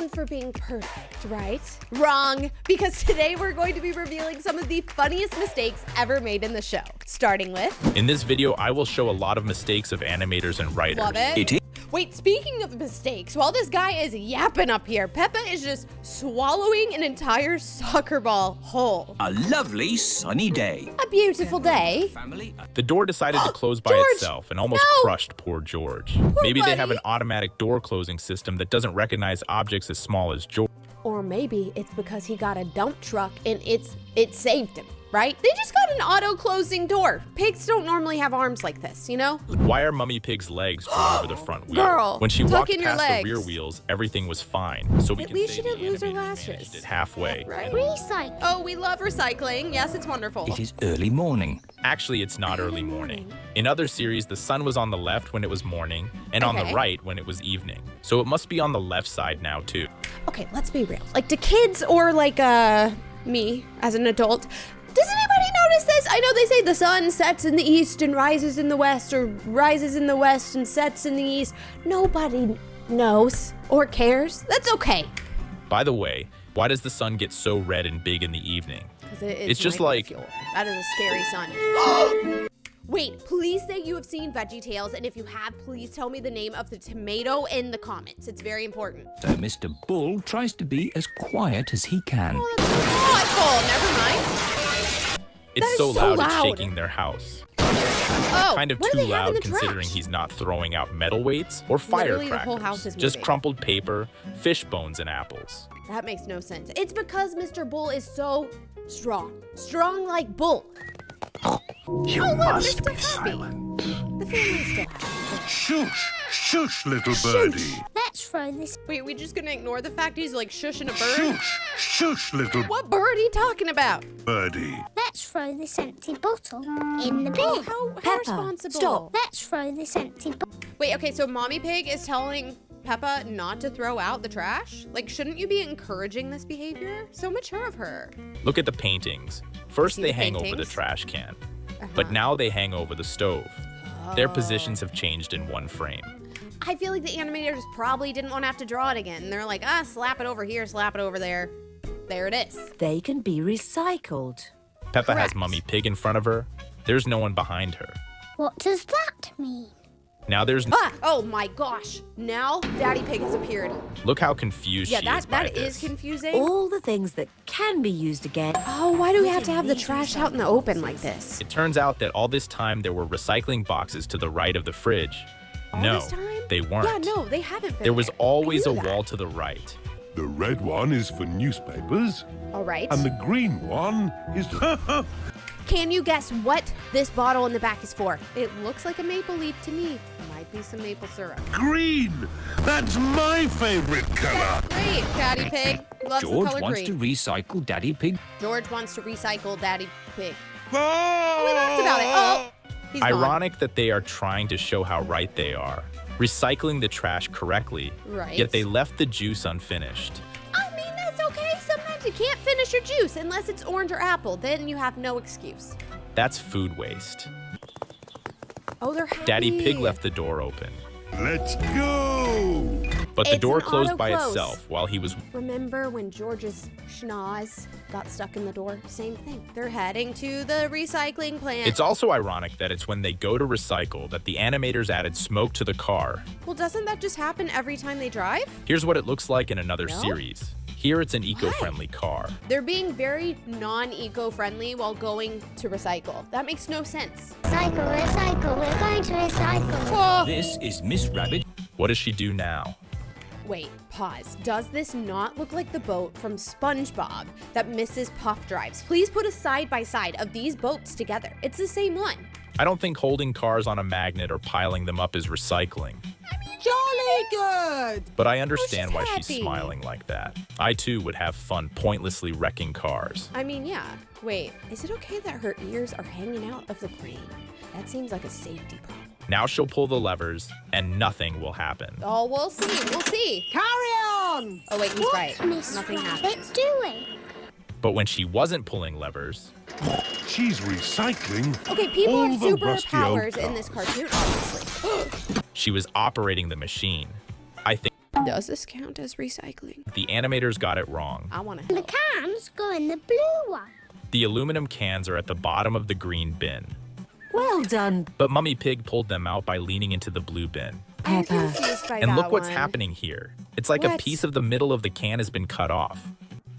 known for being perfect, right? Wrong, because today we're going to be revealing some of the funniest mistakes ever made in the show. Starting with... In this video, I will show a lot of mistakes of animators and writers. Love it. Wait, speaking of mistakes, while this guy is yapping up here, Peppa is just swallowing an entire soccer ball whole. A lovely sunny day. A beautiful day. The door decided to close by George! itself and almost crushed poor George. Maybe they have an automatic door closing system that doesn't recognize objects as small as George. Or maybe it's because he got a dump truck and it saved him, right? They just got an auto-closing door. Pigs don't normally have arms like this, you know? Why are Mummy Pig's legs drawn over the front wheel? Girl, when she tuck walked in your past the legs. rear wheels, everything was fine. So we At can least say she didn't the lose her animators lashes. managed it halfway. Right? Recycle. Oh, we love recycling. Yes, it's wonderful. It is early morning. Actually, it's not early morning. In other series, the sun was on the left when it was morning and on the Okay. right when it was evening. So it must be on the left side now too. Okay, let's be real. Like, do kids or like me as an adult, does anybody notice this? I know they say the sun sets in the east and rises in the west, or rises in the west and sets in the east. Nobody knows or cares. That's okay. By the way, why does the sun get so red and big in the evening? It's just micro like- fuel. That is a scary sun. Wait, please say you have seen VeggieTales, and if you have, please tell me the name of the tomato in the comments. It's very important. So Mr. Bull tries to be as quiet as he can. Oh, that's so thoughtful. Never mind. It's That is so so loud, loud. it's shaking their house. Oh, Kind of what too do they have in loud the considering trash? he's not throwing out metal weights or Literally, the firecrackers. whole house is Just moving. crumpled paper, fish bones, and apples. That makes no sense. It's because Mr. Bull is so strong. Strong like Bull. You Oh, look, must they're be still happy. silent. The family's still happy. Shush, shush, little birdie. Let's throw this. Wait, we just gonna ignore the fact he's like shushing a bird? Shush, shush, little What bird are you talking about? birdie. Let's throw this empty bottle in the bin. How responsible? stop. Let's throw this empty bottle. Wait, okay, so Mommy Pig is telling Peppa not to throw out the trash? Like, shouldn't you be encouraging this behavior? So mature of her. Look at the paintings. First See they the hang over the paintings? trash can, but now they hang over the stove. Their positions have changed in one frame. I feel like the animators probably didn't want to have to draw it again. They're like, slap it over here, slap it over there. There it is. They can be recycled. Peppa has Correct. Mummy Pig in front of her. There's no one behind her. What does that mean? Now there's... Oh my gosh. Now Daddy Pig has appeared. Look how confused Yeah, she is by that is this. confusing. All the things that can be used again. Oh, why do we have to have the trash out in the open like this? It turns out that all this time there were recycling boxes to the right of the fridge. All No, this time? they weren't. Yeah, no, they haven't been There was there. always I a knew that. wall to the right. The red one is for newspapers, All right. and the green one is... Can you guess what this bottle in the back is for? It looks like a maple leaf to me. Might be some maple syrup. green! That's my favorite color! Great, Daddy Pig. Loves the George color wants green. to recycle Daddy Pig. George wants to recycle Daddy Pig. Oh, We laughed about it. Oh, he's gone. Ironic that they are trying to show how right they are, recycling the trash correctly, Right. yet they left the juice unfinished. I mean, that's okay. Sometimes you can't finish your juice unless it's orange or apple. Then you have no excuse. That's food waste. Oh, they're happy. Daddy Pig left the door open, Let's go! but the It's door an closed by auto-close. itself while he was... Remember when George's schnoz got stuck in the door? Same thing. They're heading to the recycling plant. It's also ironic that it's when they go to recycle that the animators added smoke to the car. Well, doesn't that just happen every time they drive? Here's what it looks like in another No? series. Here it's an eco-friendly car. They're being very non-eco-friendly while going to recycle. That makes no sense. Recycle, recycle. We're going to recycle. Oh. This is Miss Rabbit. What does she do now? Wait, pause. Does this not look like the boat from SpongeBob that Mrs. Puff drives? Please put a side-by-side of these boats together. It's the same one. I don't think holding cars on a magnet or piling them up is recycling. Jolly good! But I understand she's why she's happy. smiling like that. I too would have fun pointlessly wrecking cars. I mean, yeah. Wait, is it okay that her ears are hanging out of the crane? That seems like a safety problem. Now she'll pull the levers and nothing will happen. Oh, we'll see. We'll see. Carry on! Oh, wait, he's right. Miss Nothing Rabbit happens. doing? But when she wasn't pulling levers, She's recycling Okay, people all have the rusty old superpowers in this cars. cartoon, obviously. she was operating the machine. I think Does this count as recycling? The animators got it wrong. I want to The help. cans go in the blue one. The aluminum cans are at the bottom of the green bin, Well done, but Mummy Pig pulled them out by leaning into the blue bin. I'm Peppa. confused by And that look what's one. happening here. It's like a What? piece of the middle of the can has been cut off.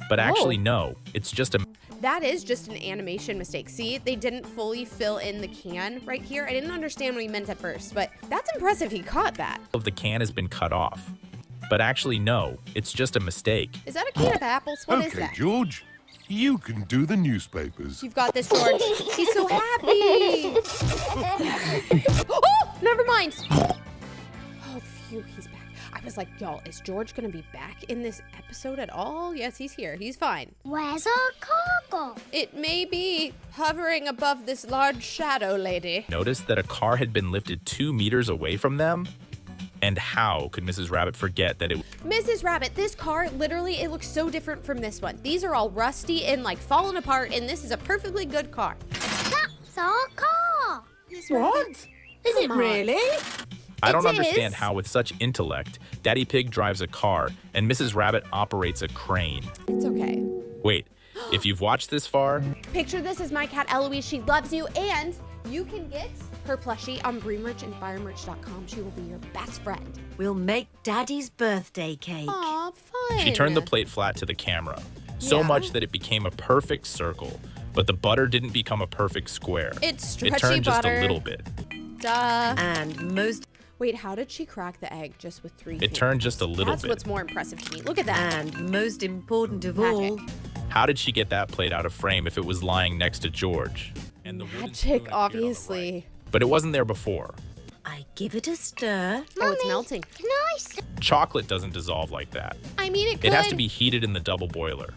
But actually, no, it's just a That is just an animation mistake. See, they didn't fully fill in the can right here. I didn't understand what he meant at first, but that's impressive he caught that. of the can has been cut off. But actually, no, it's just a mistake. Is that a can of apples? What is Okay, that? George, you can do the newspapers. You've got this, George. He's so happy. Oh, never mind. Oh, phew, he's back. I was like, y'all, is George gonna be back in this episode at all? Yes, he's here. He's fine. Where's our cargo? It may be hovering above this large shadow, lady. Notice that a car had been lifted 2 meters away from them? And how could Mrs. Rabbit forget that it Mrs. Rabbit, this car, literally, it looks so different from this one. These are all rusty and like falling apart, and this is a perfectly good car. That's our car. What? Is it Come on. really? I don't It understand is. how, with such intellect, Daddy Pig drives a car and Mrs. Rabbit operates a crane. It's okay. Wait, if you've watched this far, Picture this as my cat Eloise. She loves you, and you can get her plushie on Bremerch and firemerch.com. She will be your best friend. We'll make Daddy's birthday cake. Aw, fun. she turned the plate flat to the camera, so Yeah. much that it became a perfect circle. But the butter didn't become a perfect square. It's stretchy It turned just butter. a little bit. Duh. And most Wait, how did she crack the egg just with 3 It fingers? turned just a little That's bit. what's more impressive to me. Look at that. and most important of Magic. all, How did she get that plate out of frame if it was lying next to George? And the wooden spoon Magic, appeared on the right. obviously. But it wasn't there before. I give it a stir. Oh, it's Mummy, melting. Can I Chocolate doesn't dissolve like that. I mean, it could. It has to be heated in the double boiler.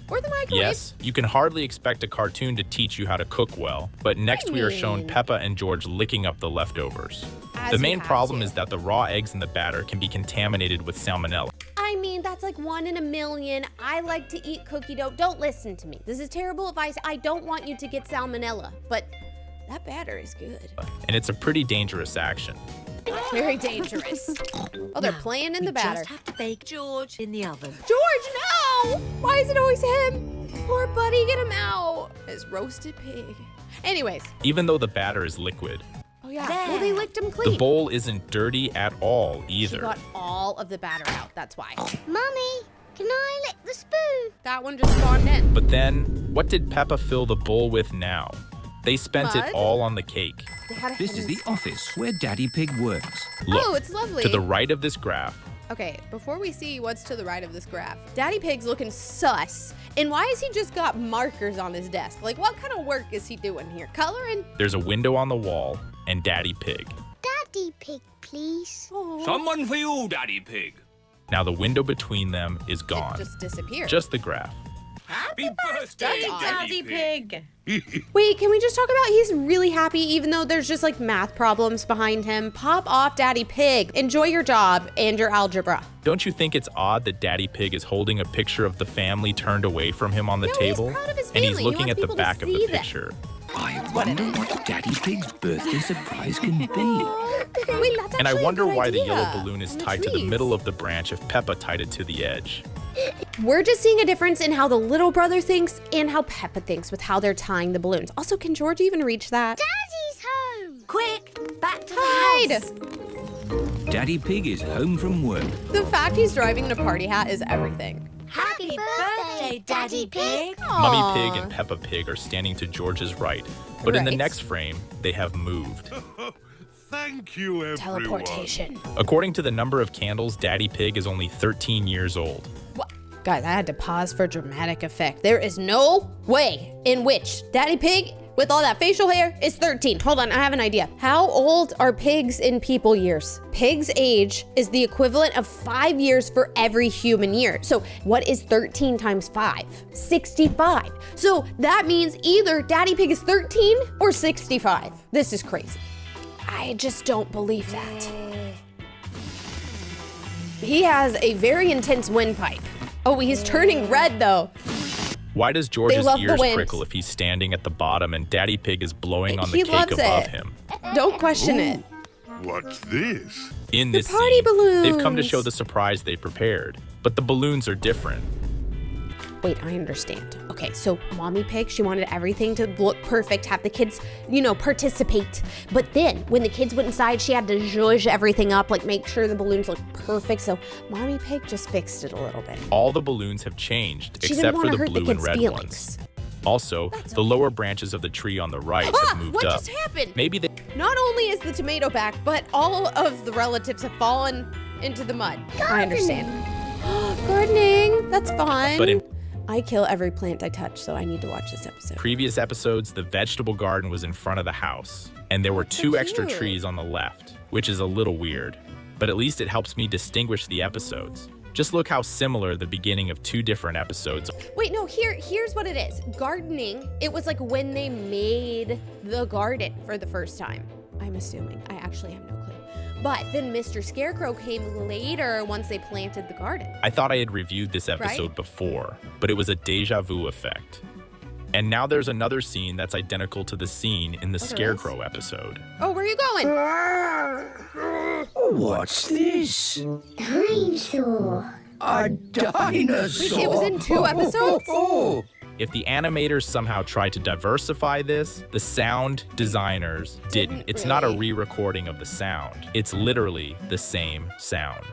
Or the microwave. Yes, you can hardly expect a cartoon to teach you how to cook well, but next we are shown mean- Peppa and George licking up the leftovers. As The you main have problem to. is that the raw eggs in the batter can be contaminated with salmonella. I mean, that's like 1 in a million. I like to eat cookie dough. Don't listen to me. This is terrible advice. I don't want you to get salmonella, but that batter is good. And it's a pretty dangerous action. Very dangerous. Oh, they're Now, playing in we the batter. just have to bake George in the oven. George, no! Why is it always him? Poor buddy, get him out. His roasted pig. Anyways. Even though the batter is liquid, Oh, yeah. Well, they licked him clean. the bowl isn't dirty at all She either. got all of the batter out. That's why. Mummy, can I lick the spoon? That one just spawned in. But then, what did Peppa fill the bowl with now? They spent Mud? it all on the cake. They had a This is the hidden- office where Daddy Pig works. Look, Oh, it's lovely. to the right of this graph, Okay, before we see what's to the right of this graph, Daddy Pig's looking sus. And why has he just got markers on his desk? Like, what kind of work is he doing here? Coloring? there's a window on the wall and Daddy Pig. Daddy Pig, please. Oh, Someone for you, Daddy Pig. Now the window between them is gone. it just disappeared. Just the graph. Happy birthday, Daddy Pig. Wait, can we just talk about he's really happy even though there's just like math problems behind him? Pop off, Daddy Pig. Enjoy your job and your algebra. Don't you think it's odd that Daddy Pig is holding a picture of the family turned away from him on the No, he's table? proud of his And he's family. He looking wants at the people to back of the see them. picture. I wonder what Daddy Pig's birthday surprise can be. Wait, that's And I actually a wonder good why the idea. yellow balloon is On tied to the trees. middle of the branch if Peppa tied it to the edge. We're just seeing a difference in how the little brother thinks and how Peppa thinks with how they're tying the balloons. Also, can George even reach that? Daddy's home. Quick, back to the Hide! house. Daddy Pig is home from work. The fact he's driving in a party hat is everything. Happy birthday, Daddy Pig. Mummy Pig and Peppa Pig are standing to George's right, but in the Right. next frame, they have moved. Thank you, everyone. Teleportation. According to the number of candles, Daddy Pig is only 13 years old. What? Guys, I had to pause for dramatic effect. There is no way in which Daddy Pig, with all that facial hair, is 13. Hold on, I have an idea. How old are pigs in people years? Pigs' age is the equivalent of 5 years for every human year. So what is 13 times 5? 65. So that means either Daddy Pig is 13 or 65. This is crazy. I just don't believe that. He has a very intense windpipe. Oh, he's turning red though. Why does George's love the ears wind. prickle if he's standing at the bottom and Daddy Pig is blowing on the He cake loves above it. him? Don't question it. What's this? In this party scene, balloons. they've come to show the surprise they prepared, but the balloons are different. Wait, I understand. Okay, so Mommy Pig, she wanted everything to look perfect, have the kids, participate. But then when the kids went inside, she had to zhuzh everything up, like make sure the balloons looked perfect. So Mommy Pig just fixed it a little bit. All the balloons have changed She except didn't for want to the hurt the blue and kids' red feelings. ones. Also, the lower branches of the tree on the right have moved What up. just happened? Maybe they Not only is the tomato back, but all of the relatives have fallen into the mud. I understand. Gardening, that's fun. But in I kill every plant I touch, so I need to watch this episode. previous episodes, the vegetable garden was in front of the house, and there were two extra cute. trees on the left, which is a little weird, but at least it helps me distinguish the episodes. Just look how similar the beginning of two different episodes. Wait, no, here's what it is. Gardening, it was like when they made the garden for the first time. I'm assuming. I actually have no clue. But then Mr. Scarecrow came later once they planted the garden. I thought I had reviewed this episode before, but it was a deja vu effect. And now there's another scene that's identical to the scene in the there is? Scarecrow episode. Oh, where are you going? What's this? Dinosaur. A dinosaur. Wait, it was in 2 episodes? If the animators somehow tried to diversify this, the sound designers didn't. It's not a really. re-recording of the sound. It's literally the same sound.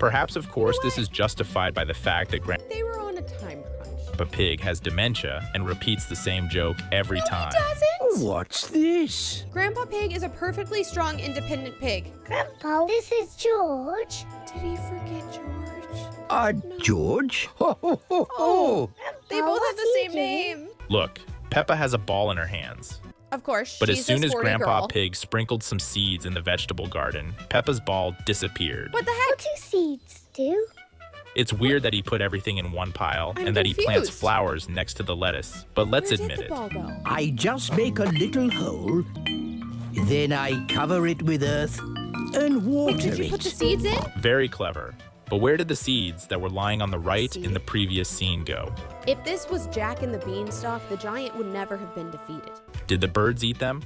Perhaps, of course, this is justified by the fact that They were on a time crunch. Grandpa Pig has dementia and repeats the same joke every time. He doesn't. What's this? Grandpa Pig is a perfectly strong, independent pig. Grandpa, this is George. Did he forget George? George? Oh. They both have the same name. Look, Peppa has a ball in her hands. Of course, But she's as soon a as sporty Grandpa girl. Pig sprinkled some seeds in the vegetable garden, Peppa's ball disappeared. What the What heck? do seeds do? It's weird that he put everything in one pile I'm and that he plants confused. flowers next to the lettuce. But let's Where did admit the it. ball go? I just make a little hole, then I cover it with earth and water Did you it. put the seeds in? Very clever. But where did the seeds that were lying on the right in the previous scene go? If this was Jack and the Beanstalk, the giant would never have been defeated. Did the birds eat them?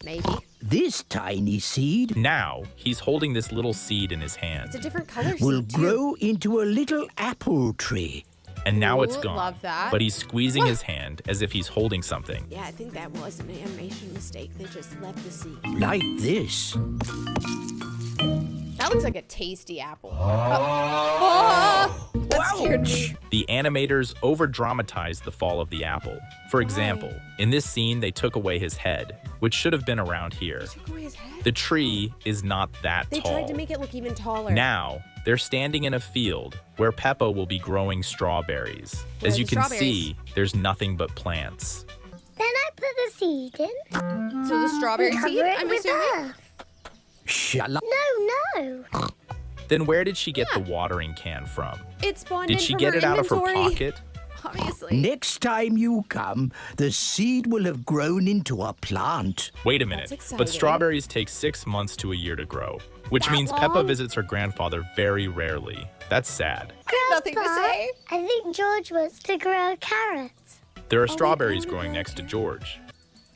Maybe. This tiny seed Now, he's holding this little seed in his hand. It's a different color will seed, too. grow into a little apple tree. And now it's Ooh, gone. love that. But he's squeezing his hand as if he's holding something. Yeah, I think that was an animation mistake. They just left the seed. Like this. That looks like a tasty apple. Oh, that scared me. The animators over-dramatized the fall of the apple. For example, in this scene, they took away his head, which should have been around here. Took away his head. The tree is not that They tall. tried to make it look even taller. Now, they're standing in a field where Peppa will be growing strawberries. Where As are you the can strawberries? see, there's nothing but plants. Then I put the seed in. So the strawberry and seed, cover it I'm with assuming? earth. Shall I? No. Then where did she get the watering can from? It spawned Did in she from get her it out of her inventory. pocket? Obviously. Next time you come, the seed will have grown into a plant. Wait a minute. That's But exciting. strawberries take 6 months to a year to grow, which That means Peppa long? visits her grandfather very rarely. That's sad. I have nothing to Grandpa, say. I think George wants to grow carrots. There Oh, are strawberries growing next to George.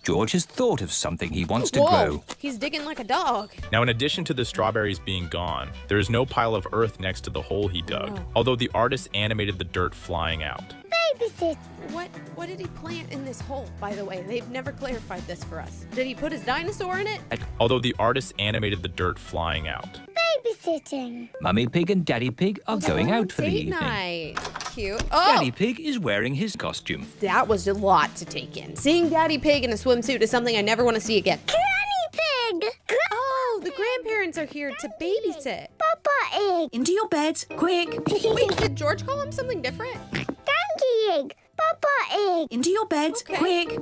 George has thought of something he wants to Whoa, grow. he's digging like a dog. Now, in addition to the strawberries being gone, there is no pile of earth next to the hole he dug, although the artist animated the dirt flying out. Babysit. What did he plant in this hole, by the way? They've never clarified this for us. Did he put his dinosaur in it? Although the artist animated the dirt flying out. Babysitting. Mummy Pig and Daddy Pig are going out for the Date evening. night. Cute. Oh, Daddy Pig is wearing his costume. that was a lot to take in. Seeing Daddy Pig in a swimsuit is something I never want to see again. Granny Pig. Oh, the grandparents are here to babysit. Papa Egg. Into your beds, quick. Wait, did George call him something different? Donkey Egg. Papa Egg. Into your beds, quick.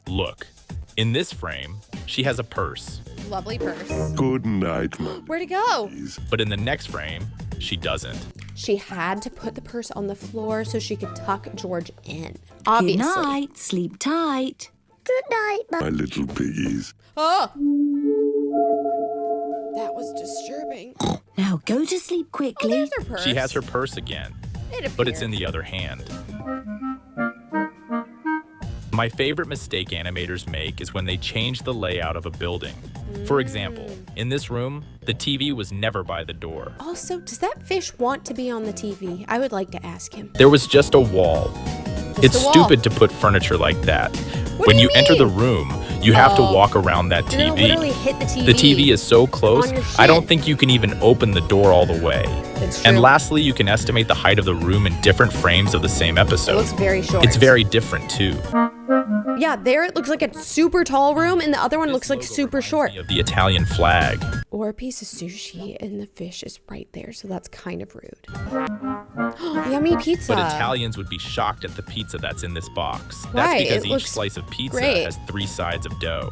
Look, in this frame, she has a purse, Lovely purse. Good night, Mum. Where'd it go? but in the next frame, she doesn't. She had to put the purse on the floor so she could tuck George in. Good Obviously. night, sleep tight. Good night, Mum. My little piggies. Oh! That was disturbing. Now go to sleep Oh, quickly. there's her purse. She has her purse again, It but it's in appeared. the other hand. My favorite mistake animators make is when they change the layout of a building. For example, in this room, the TV was never by the door. Also, does that fish want to be on the TV? I would like to ask him. There was just a wall. It's a wall. stupid to put furniture like that. What When do you you enter the mean? room, you have to walk around that You're gonna TV. literally hit the TV. The TV is so close, on your I don't shin. think you can even open the door all the way. That's true. And lastly, you can estimate the height of the room in different frames of the same It episode. looks very short. It's very different too. Yeah, there it looks like a super tall room, and the other one looks like This logo super reminds short. me of the Italian flag. Or a piece of sushi, and the fish is right there, so that's kind of rude. Yummy pizza. But Italians would be shocked at the pizza that's in this box. That's Right, because it each looks slice of pizza great. has 3 sides of dough.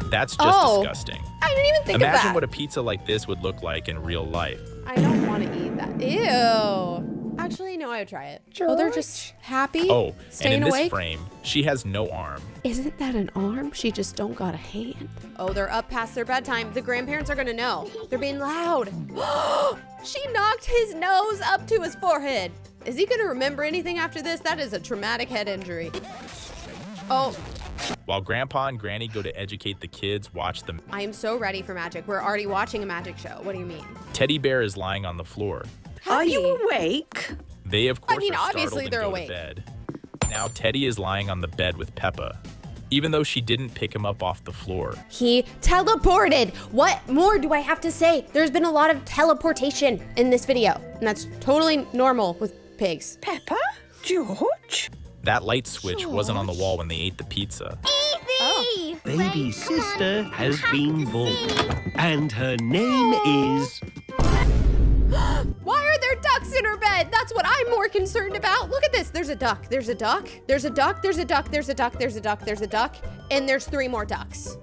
That's just disgusting. I didn't even think of Imagine that. what a pizza like this would look like in real life. I don't want to eat that. Ew. Actually, no, I would try it. Oh, they're just happy. Oh, and staying in this awake. frame, she has no arm. Isn't that an arm? She just don't got a hand. Oh, they're up past their bedtime. The grandparents are gonna know. They're being loud. She knocked his nose up to his forehead. Is he gonna remember anything after this? That is a traumatic head injury. Oh, While Grandpa and Granny go to educate the kids, watch them. I am so ready for magic. We're already watching a magic show. What do you mean? Teddy Bear is lying on the floor. Are you Happy. awake? They, of course, mean, are obviously startled and they're go awake. to bed. Now Teddy is lying on the bed with Peppa, even though she didn't pick him up off the floor. He teleported. What more do I have to say? There's been a lot of teleportation in this video, and that's totally normal with pigs. Peppa? George? That light switch wasn't on the wall when they ate the pizza. Evie! Baby sister has been born, and her name is... Why are there ducks in her bed? That's what I'm more concerned about. Look at this. There's a duck. There's a duck. There's a duck. There's a duck. There's a duck. There's a duck. There's a duck. And there's 3 more ducks.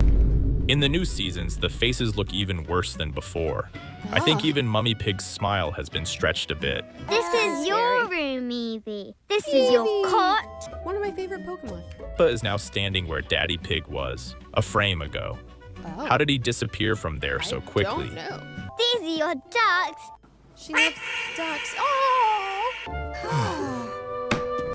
In the new seasons, the faces look even worse than before. I think even Mummy Pig's smile has been stretched a bit. This is your room, Evie. This is your cot. One of my favorite Pokemon. Peppa is now standing where Daddy Pig was, a frame ago. Oh. How did he disappear from there so quickly? Don't know. These are your ducks. She loves ducks. Oh.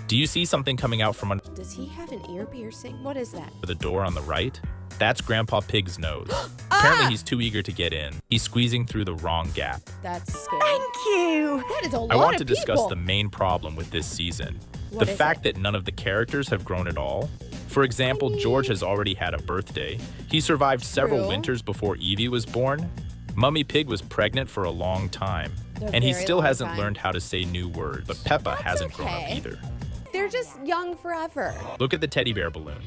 Do you see something coming out from under Does he have an ear piercing? What is that? the door on the right? That's Grandpa Pig's nose. Apparently he's too eager to get in. He's squeezing through the wrong gap. That's scary. Thank you. That is a lot I want of to discuss people. the main problem with this season. What The is fact that none of the characters have grown at all. For example, George has already had a birthday. He survived several True. winters before Evie was born. Mummy Pig was pregnant for a long time. A And he very still long hasn't time. learned how to say new words. But Peppa That's hasn't grown up okay. either. They're just young forever. Look at the teddy bear balloon.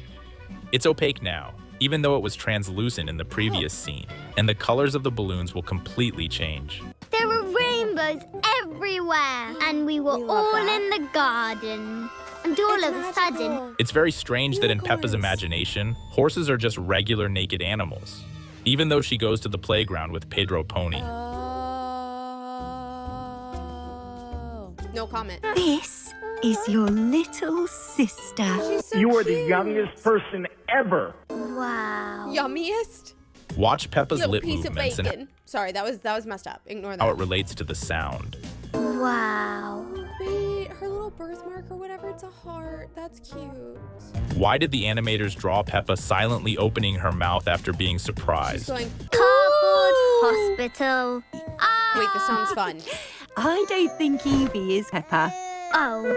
It's opaque now, even though it was translucent in the previous scene. And the colors of the balloons will completely change. There were rainbows everywhere. And we were love all that. in the garden. And all of a sudden, It's very strange that in Peppa's Unicorns. imagination, horses are just regular naked animals. Even though she goes to the playground with Pedro Pony. Oh. No comment. This is your little sister. She's so You are the cute. youngest person ever. wow. Yummiest Watch Peppa's little lip piece of movements and bacon. Sorry, that was messed up. Ignore how it that. relates to the sound. Wow. Wait, her little birthmark or whatever, it's a heart. That's cute. Why did the animators draw Peppa silently opening her mouth after being She's surprised? going, Cardboard "Ooh." hospital. Wait, this sounds fun. I don't think Evie is Peppa. Oh.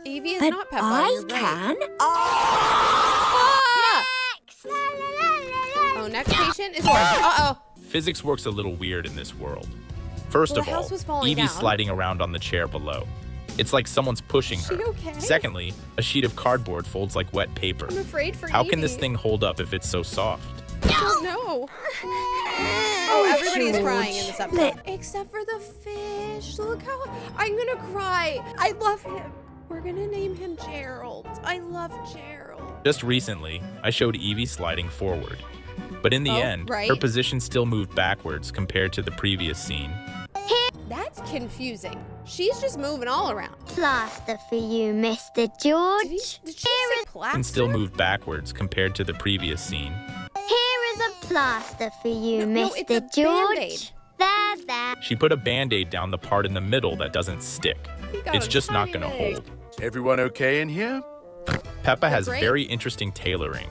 Evie is But not Peppa. I you're right. can. Ah! Oh, next patient is George. Uh-oh. Physics works a little weird in this world. First Well, of the all, house was falling Evie's down. sliding around on the chair below. It's like someone's pushing Is her. she okay? Secondly, a sheet of cardboard folds like wet paper. I'm afraid for How Evie. can this thing hold up if it's so soft? I don't know. Oh, everybody is crying in this episode. Except for the fish. Look how... I'm gonna cry. I love him. We're gonna name him Gerald. I love Gerald. Just recently, I showed Evie sliding forward. But in the Oh, end, right. her position still moved backwards compared to the previous scene. That's confusing. She's just moving all around. Plaster for you, Mr. George. Did she Here say is, plaster? And still moved backwards compared to the previous scene. here is a plaster for you, No, Mr. it's a George. Band-Aid. There. She put a band-aid down the part in the middle that doesn't stick. He got It's a just not tiny gonna leg. hold. Everyone okay in here? Peppa has great. very interesting tailoring.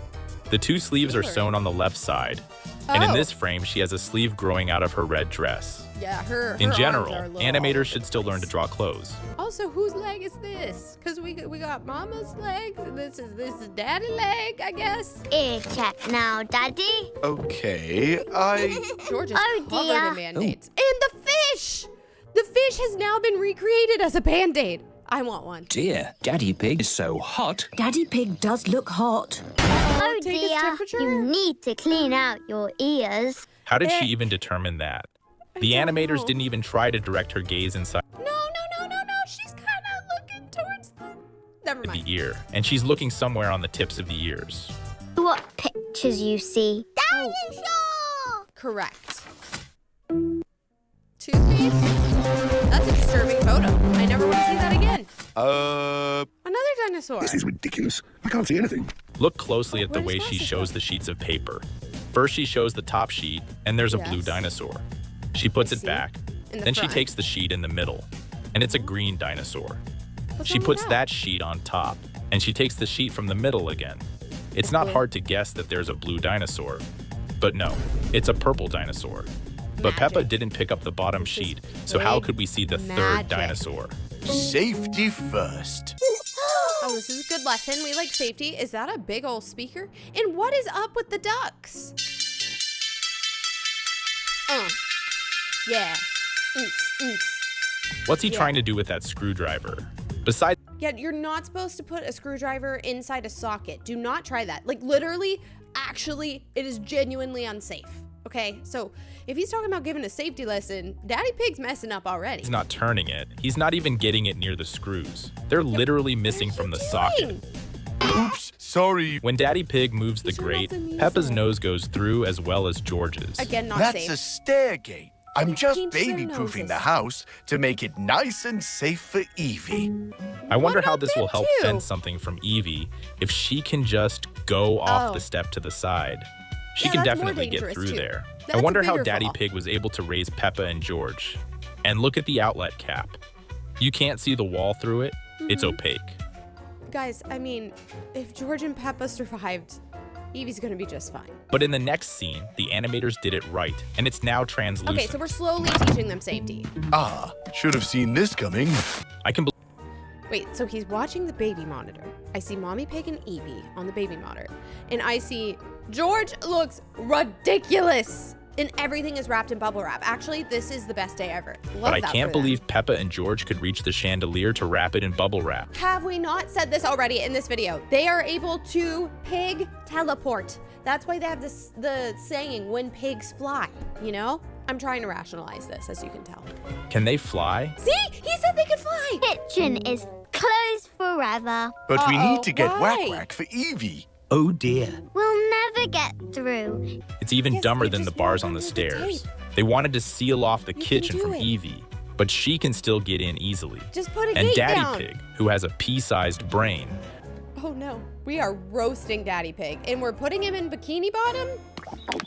The two sleeves are sewn on the left side, and in this frame, she has a sleeve growing out of her red dress. Yeah, her In arms general, are a little all animators over should the still learn to place. draw clothes. Also, whose leg is this? Because we got Mama's legs, and this is Daddy leg, I guess. Ear check now, Daddy. Okay, George is Oh, covered dear. in Band-Aids. And the fish! The fish has now been recreated as a Band-Aid. I want one. Dear, Daddy Pig is so hot. Daddy Pig does look hot. Oh take his dear, temperature? you need to clean out your ears. How did she even determine that? The don't animators know. didn't even try to direct her gaze inside No. She's kind of looking towards the... Never the mind. ear, and she's looking somewhere on the tips of the ears. What pictures you see? Dinosaur! Correct. Toothpaste? That's a disturbing photo. I never want to see that again. Another dinosaur. this is ridiculous. I can't see anything. Look closely at the Where's way she Jessica? shows the sheets of paper. First, she shows the top sheet, and there's a blue Yes. dinosaur. She puts I it see. back. In the Then she front. takes the sheet in the middle, and it's a green dinosaur. What's She wrong with puts that sheet on top, and she takes the sheet from the middle again. It's not hard to guess that there's a blue dinosaur. But no, it's a purple dinosaur. But Peppa Magic. didn't pick up the bottom This is sheet, so how big could we see the third magic. dinosaur? Safety first. Oh, this is a good lesson. We like safety. Is that a big old speaker? And what is up with the ducks? Yeah. What's he Yeah. trying to do with that screwdriver? Besides Yeah, you're not supposed to put a screwdriver inside a socket. Do not try that. Like, literally, actually, it is genuinely unsafe. Okay? So, if he's talking about giving a safety lesson, Daddy Pig's messing up already. he's not turning it, he's not even getting it near the screws. They're literally missing from the socket. Oops, sorry. When Daddy Pig moves the He's turned grate, off the music. Peppa's nose goes through as well as George's. Again, not That's safe. a stair gate. I'm just Pinch their baby-proofing the noses. house to make it nice and safe for Evie. I wonder What how about this will them help too? fence something from Evie if she can just go off Oh. the step to the side. She Yeah, can that's more definitely get dangerous, through too. there. That's I a wonder how bigger Daddy fall. Pig was able to raise Peppa and George. And look at the outlet cap. You can't see the wall through it. It's Mm-hmm. opaque. Guys, I mean, if George and Peppa survived, Evie's gonna be just fine. But in the next scene, the animators did it right, and it's now translucent. Okay, so we're slowly teaching them safety. Ah, should have seen this coming. I can Wait, so he's watching the baby monitor. I see Mommy Pig and Evie on the baby monitor. And I see George looks ridiculous. And everything is wrapped in bubble wrap. Actually, this is the best day ever. Love But I that can't for them. believe Peppa and George could reach the chandelier to wrap it in bubble wrap. Have we not said this already in this video? They are able to pig teleport. That's why they have this the saying, when pigs fly, you know? I'm trying to rationalize this, as you can tell. Can they fly? See? He said they could fly! Kitchen is closed forever. But we Uh-oh, need to get why? Whack-Whack for Evie. Oh dear. We'll never get through. It's even Yes, dumber they than the just bars walk on the under the stairs. tape. They wanted to seal off the You can kitchen do from it. Evie, but she can still get in easily. Just put a And gate Daddy down. Pig, who has a pea-sized brain, Oh no, we are roasting Daddy Pig, and we're putting him in Bikini Bottom?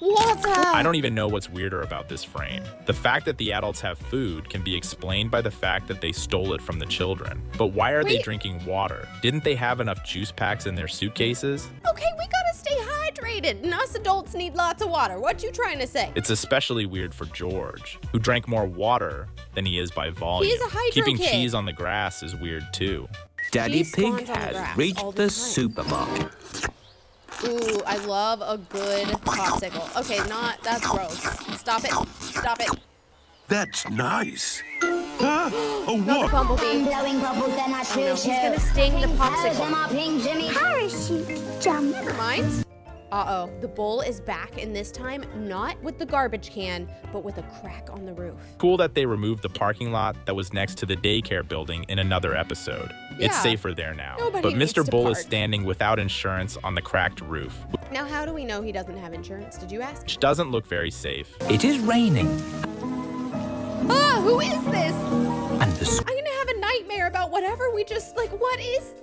Water! I don't even know what's weirder about this frame. The fact that the adults have food can be explained by the fact that they stole it from the children. But why are they Wait. drinking water? Didn't they have enough juice packs in their suitcases? Okay, we gotta stay hydrated, and us adults need lots of water. What you trying to say? It's especially weird for George, who drank more water than he is by volume. He's a hydro Keeping kid. cheese on the grass is weird too. Daddy Cheese Pig spawns on the has grass all reached the the time. supermarket. Ooh, I love a good popsicle. Okay, that's gross. Stop it. Stop it. That's nice. Huh? Oh, Another what? bumblebee. Blowing bubbles and I Oh no, he's gonna sting the popsicle. Jimmy. Parachute jump. Never mind. Uh-oh, the bowl is back, and this time, not with the garbage can, but with a crack on the roof. Cool that they removed the parking lot that was next to the daycare building in another episode. It's Yeah. safer there now. Nobody But needs Mr. to Bull is park. standing without insurance on the cracked roof, Now, how do we know he doesn't have insurance? Did you ask? which doesn't look very safe. It is raining, Ah, who is this? and the I'm gonna have a nightmare about whatever we just, like, what is...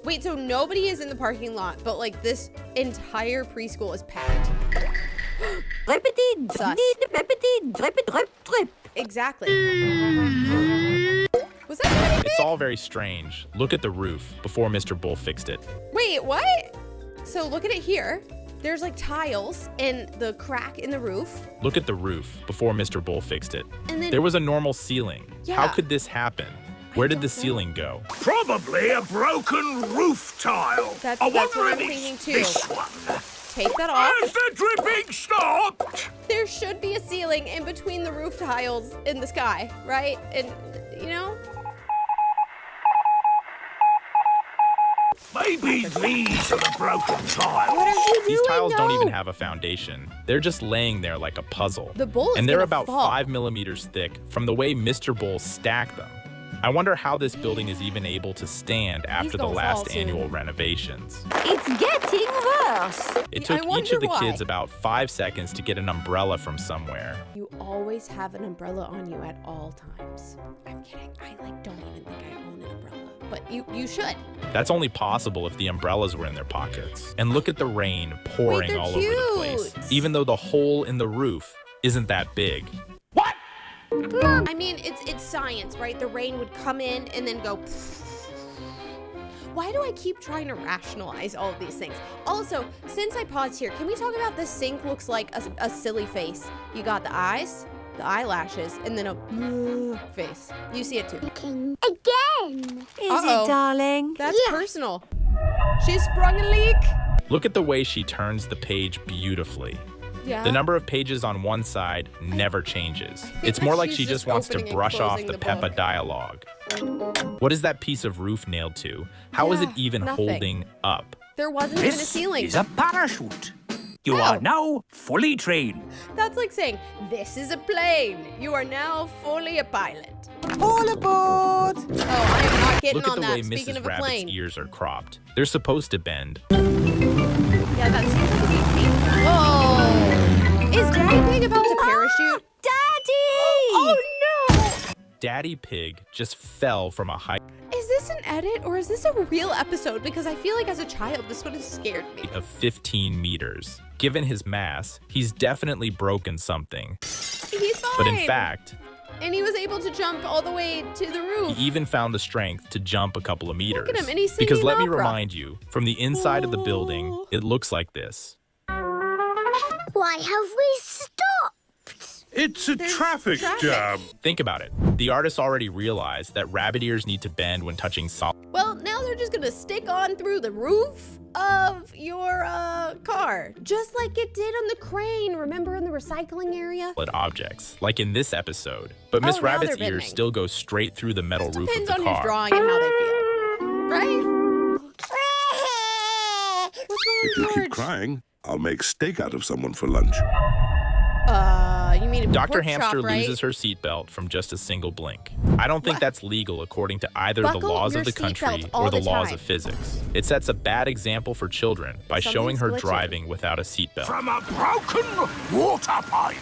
Wait, so nobody is in the parking lot, but, like, this entire preschool is packed. Sus. Exactly. Was that Daddy Pig? It's all all very strange. Look at the roof before Mr. Bull fixed it. Wait, what? So look at it here. There's like tiles in the crack in the roof. Look at the roof before Mr. Bull fixed it. And then There was a normal ceiling. Yeah. How could this happen? Where did the ceiling go? Probably a broken roof tile. That's I what wonder I'm if thinking it's too. this one. Take that off. Has the dripping stopped? There should be a ceiling in between the roof tiles in the sky, right? And, you know? Maybe these are the broken tiles. What are you doing? These tiles don't No. even have a foundation. They're just laying there like a puzzle. The bull is And they're gonna about fall. 5 millimeters thick from the way Mr. Bull stacked them. I wonder how this building is even able to stand after the gonna last fall soon. annual renovations. It's getting worse. It I took each wonder of the why. kids about 5 seconds to get an umbrella from somewhere. You always have an umbrella on you at all times. I'm kidding. I don't even think I own an umbrella. But you should. That's only possible if the umbrellas were in their pockets. And look at the rain pouring they're all over the place. cute. Even though the hole in the roof isn't that big. I mean, it's science, right? The rain would come in and then go. Why do I keep trying to rationalize all of these things? Also, since I paused here, can we talk about this sink looks like a silly face? You got the eyes, the eyelashes, and then a face. You see it too. Again. Is Uh-oh. it, darling? That's personal. She sprung a leak. Look at the way she turns the page beautifully. Yeah. The number of pages on one side never changes. It's more like she's she just just wants to opening and brush off closing the the Peppa book. dialogue. What is that piece of roof nailed to? How is it Yeah, even nothing. holding up? There wasn't even a This ceiling. is a parachute. You Oh. are now fully trained. That's like saying, this is a plane. You are now fully a pilot. All aboard! Oh, I am not getting Look at on the that. way Speaking Mrs. of a Rabbit's plane. ears are cropped. They're supposed to bend. Yeah, that seems like a big thing. Whoa! Is Daddy Pig about to parachute? Daddy! Oh no! Daddy Pig just fell from a height Is this an edit or is this a real episode? Because I feel like as a child, this would have scared me. of 15 meters. Given his mass, he's definitely broken something. He's fine. But in fact, and he was able to jump all the way to the roof. he even found the strength to jump a couple of meters. at him, and he's Because singing let me opera. remind you, from the inside of the building, it looks like this. Why have we stopped? It's a There's traffic traffic. jam. Think about it. The artist already realized that rabbit ears need to bend when touching solid Well, now they're just gonna stick on through the roof of your car, just like it did on the crane. Remember in the recycling area? objects, like in this episode. But Miss Oh, now Rabbit's they're ears bending. still go straight through the metal roof of Depends the on who's car. drawing and how they feel, right? What's If wrong, you keep George? crying, I'll make steak out of someone for lunch. You mean a Dr. pork Hamster chop, right? loses her seatbelt from just a single blink. I don't think What? that's legal according to either Buckle the laws your of the seatbelt country all or the the laws time. of physics. It sets a bad example for children by showing her Something's glitching. driving without a seatbelt. From a broken water pipe.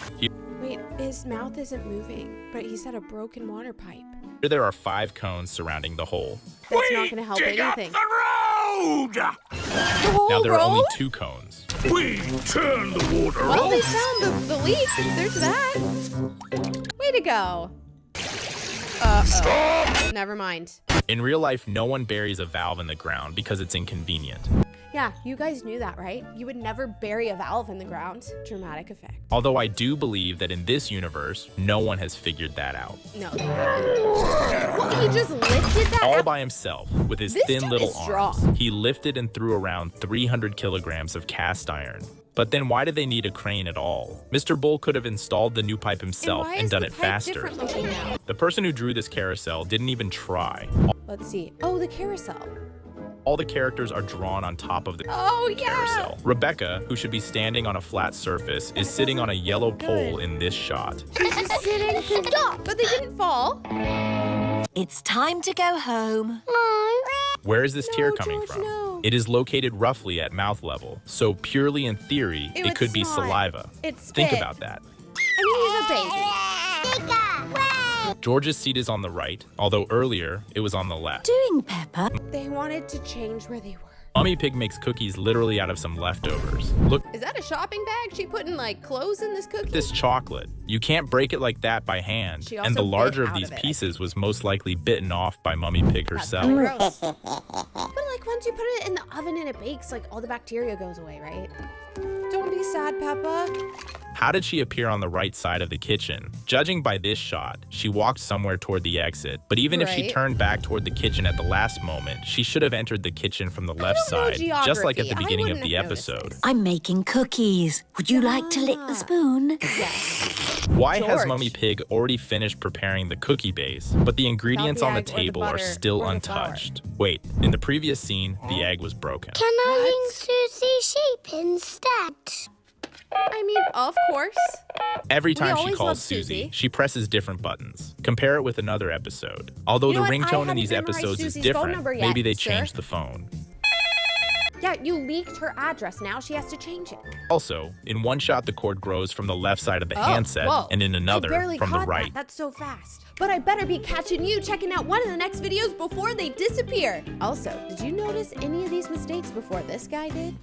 Wait, his mouth isn't moving, but he's had a broken water pipe. Here there are 5 cones surrounding the hole. That's not gonna help dig up anything. the road. The whole Now there are road? only 2 cones. We turn the water Well, they off. found the leak. There's that. Way to go. Uh-oh. Never mind. In real life, no one buries a valve in the ground because it's inconvenient. Yeah, you guys knew that, right? You would never bury a valve in the ground. Dramatic effect. Although I do believe that in this universe, no one has figured that out. No. What, he just lifted that All out? by himself, with his This thin dude little is arms. strong. He lifted and threw around 300 kilograms of cast iron. But then why did they need a crane at all? Mr. Bull could have installed the new pipe himself why and is done the it pipe faster. different looking now? The person who drew this carousel didn't even try. Let's see. Oh, the carousel. All the characters are drawn on top of the Oh, yeah. carousel. Rebecca, who should be standing on a flat surface, is sitting on a yellow pole in this shot. She's just sitting. Stop. But they didn't fall. It's time to go home. Where is this tear No, coming George, from? no. It is located roughly at mouth level, so purely in theory, Ew, it could be it's snot. saliva. It's Think spit. about that. I mean, he's a baby. George's seat is on the right, although earlier it was on the left. Doing, Peppa? They wanted to change where they were. Mummy Pig makes cookies literally out of some leftovers. Look Is that a shopping bag? She putting like clothes in this cookie? at this chocolate. You can't break it like that by hand. She And also the larger bit of out these of it. pieces was most likely bitten off by Mummy Pig herself. Gross. But like once you put it in the oven and it bakes, like all the bacteria goes away, right? Don't be sad, Peppa. How did she appear on the right side of the kitchen? Judging by this shot, she walked somewhere toward the exit. But even if she Right. turned back toward the kitchen at the last moment, she should have entered the kitchen from the left don't know side, just like at the geography. I beginning of wouldn't the have noticed episode. this. I'm making cookies. Would you like to lick the spoon? Why has George. Mummy Pig already finished preparing the cookie base, but the ingredients on the egg or the table are butter still or the flour? untouched? Wait, in the previous scene, the egg was broken. Can I link Susie Sheep instead? I mean, of course. Every time she always calls loved Susie, Susie. she presses different buttons. Compare it with another episode. Although You know the what? I ringtone in haven't these memorized episodes is Susie's phone different, number yet, maybe they sir. changed the phone. Yeah, you leaked her address. Now she has to change it. Also, in one shot, the cord grows from the left side of the handset, whoa. and in another, I barely from the caught right. That. That's so fast. But I better be catching you checking out one of the next videos before they disappear. Also, did you notice any of these mistakes before this guy did?